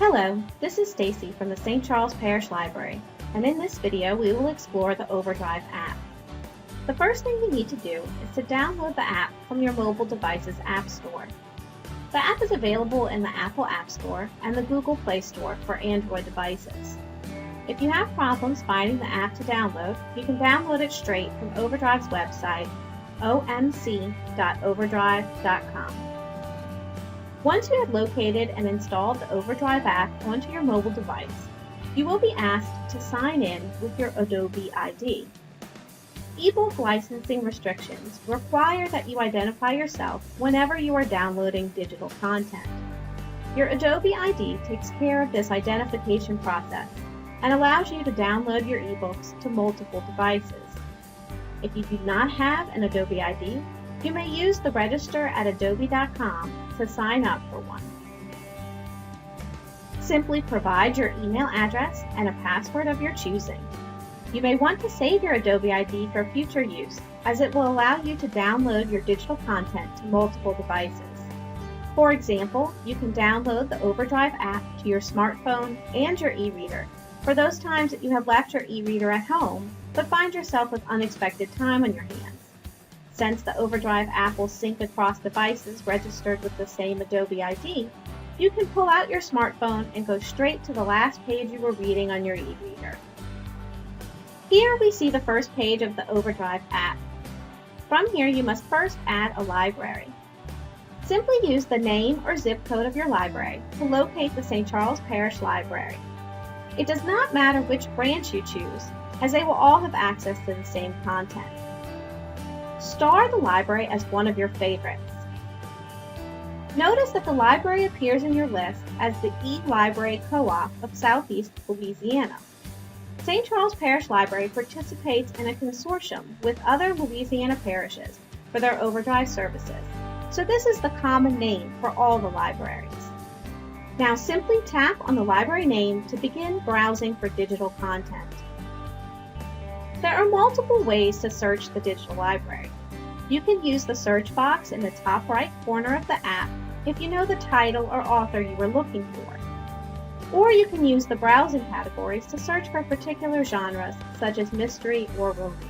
Hello, this is Stacy from the St. Charles Parish Library, and in this video we will explore the OverdriveApp. The first thing you need to do is to download the app from your mobile device's App Store. The app is available in the Apple App Store and the Google Play Store for Android devices. If you have problems finding the app to download, you can download it straight from Overdrive's website, omc.overdrive.com. Once you have located and installed the OverdriveApp app onto your mobile device, you will be asked to sign in with your Adobe ID. Ebook licensing restrictions require that you identify yourself whenever you are downloading digital content. Your Adobe ID takes care of this identification process and allows you to download your ebooks to multiple devices. If you do not have an Adobe ID, you may use the register at adobe.com to sign up for one. Simply provide your email address and a password of your choosing. You may want to save your Adobe ID for future use, as it will allow you to download your digital content to multiple devices. For example, you can download the Overdrive app to your smartphone and your e-reader for those times that you have left your e-reader at home but find yourself with unexpected time on your hands. Since the Overdrive app will sync across devices registered with the same Adobe ID, you can pull out your smartphone and go straight to the last page you were reading on your e-reader. Here we see the first page of the Overdrive app. From here you must first add a library. Simply use the name or zip code of your library to locate the St. Charles Parish Library. It does not matter which branch you choose, as they will all have access to the same content. Star the library as one of your favorites. Notice that the library appears in your list as the E-Library Co-op of Southeast Louisiana. St. Charles Parish Library participates in a consortium with other Louisiana parishes for their Overdrive services, so this is the common name for all the libraries. Now simply tap on the library name to begin browsing for digital content. There are multiple ways to search the digital library. You can use the search box in the top right corner of the app if you know the title or author you are looking for. Or you can use the browsing categories to search for particular genres such as mystery or romance.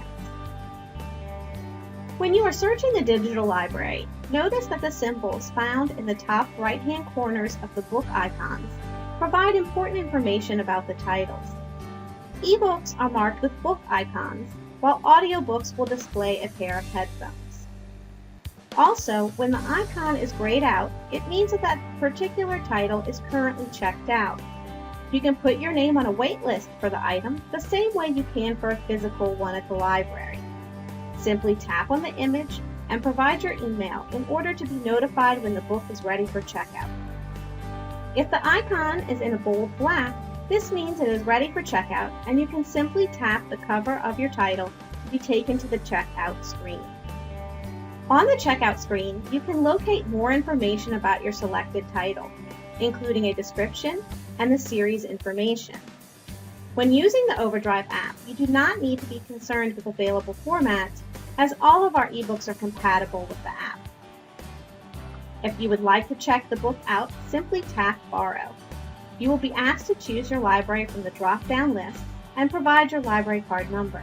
When you are searching the digital library, notice that the symbols found in the top right-hand corners of the book icons provide important information about the titles. Ebooks are marked with book icons, while audiobooks will display a pair of headphones. Also, when the icon is grayed out, it means that that particular title is currently checked out. You can put your name on a wait list for the item the same way you can for a physical one at the library. Simply tap on the image and provide your email in order to be notified when the book is ready for checkout. If the icon is in a bold black, this means it is ready for checkout, and you can simply tap the cover of your title to be taken to the checkout screen. On the checkout screen, you can locate more information about your selected title, including a description and the series information. When using the Overdrive app, you do not need to be concerned with available formats, as all of our ebooks are compatible with the app. If you would like to check the book out, simply tap Borrow. You will be asked to choose your library from the drop-down list and provide your library card number.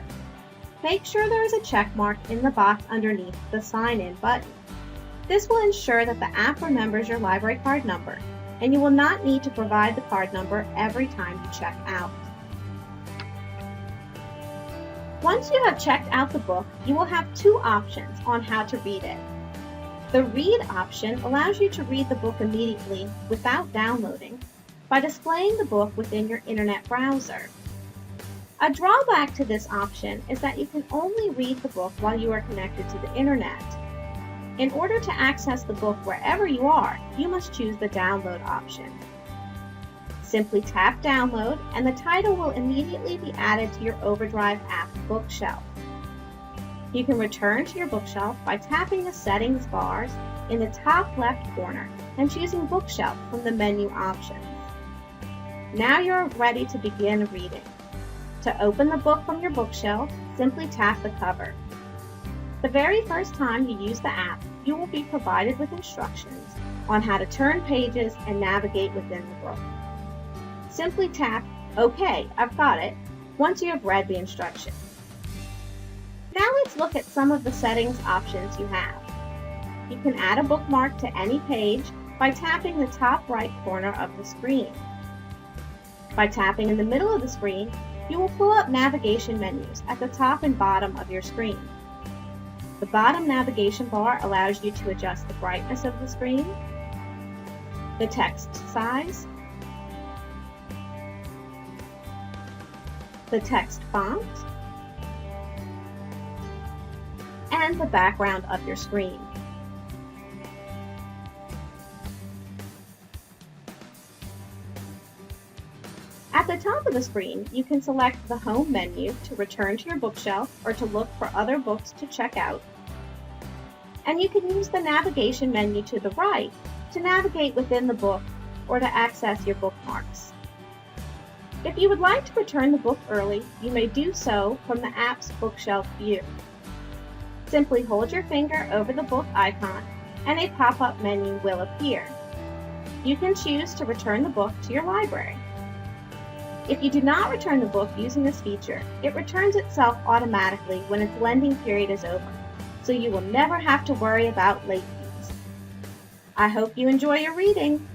Make sure there is a check mark in the box underneath the Sign In button. This will ensure that the app remembers your library card number, and you will not need to provide the card number every time you check out. Once you have checked out the book, you will have two options on how to read it. The Read option allows you to read the book immediately without downloading by displaying the book within your internet browser. A drawback to this option is that you can only read the book while you are connected to the internet. In order to access the book wherever you are, you must choose the Download option. Simply tap Download and the title will immediately be added to your Overdrive app bookshelf. You can return to your bookshelf by tapping the Settings bars in the top left corner and choosing Bookshelf from the menu options. Now you're ready to begin reading. To open the book from your bookshelf, simply tap the cover. The very first time you use the app, you will be provided with instructions on how to turn pages and navigate within the book. Simply tap OK, I've got it, once you have read the instructions. Now let's look at some of the settings options you have. You can add a bookmark to any page by tapping the top right corner of the screen. By tapping in the middle of the screen, you will pull up navigation menus at the top and bottom of your screen. The bottom navigation bar allows you to adjust the brightness of the screen, the text size, the text font, and the background of your screen. At the top of the screen, you can select the Home menu to return to your bookshelf or to look for other books to check out. And you can use the navigation menu to the right to navigate within the book or to access your bookmarks. If you would like to return the book early, you may do so from the app's bookshelf view. Simply hold your finger over the book icon and a pop-up menu will appear. You can choose to return the book to your library. If you do not return the book using this feature, it returns itself automatically when its lending period is over, so you will never have to worry about late fees. I hope you enjoy your reading.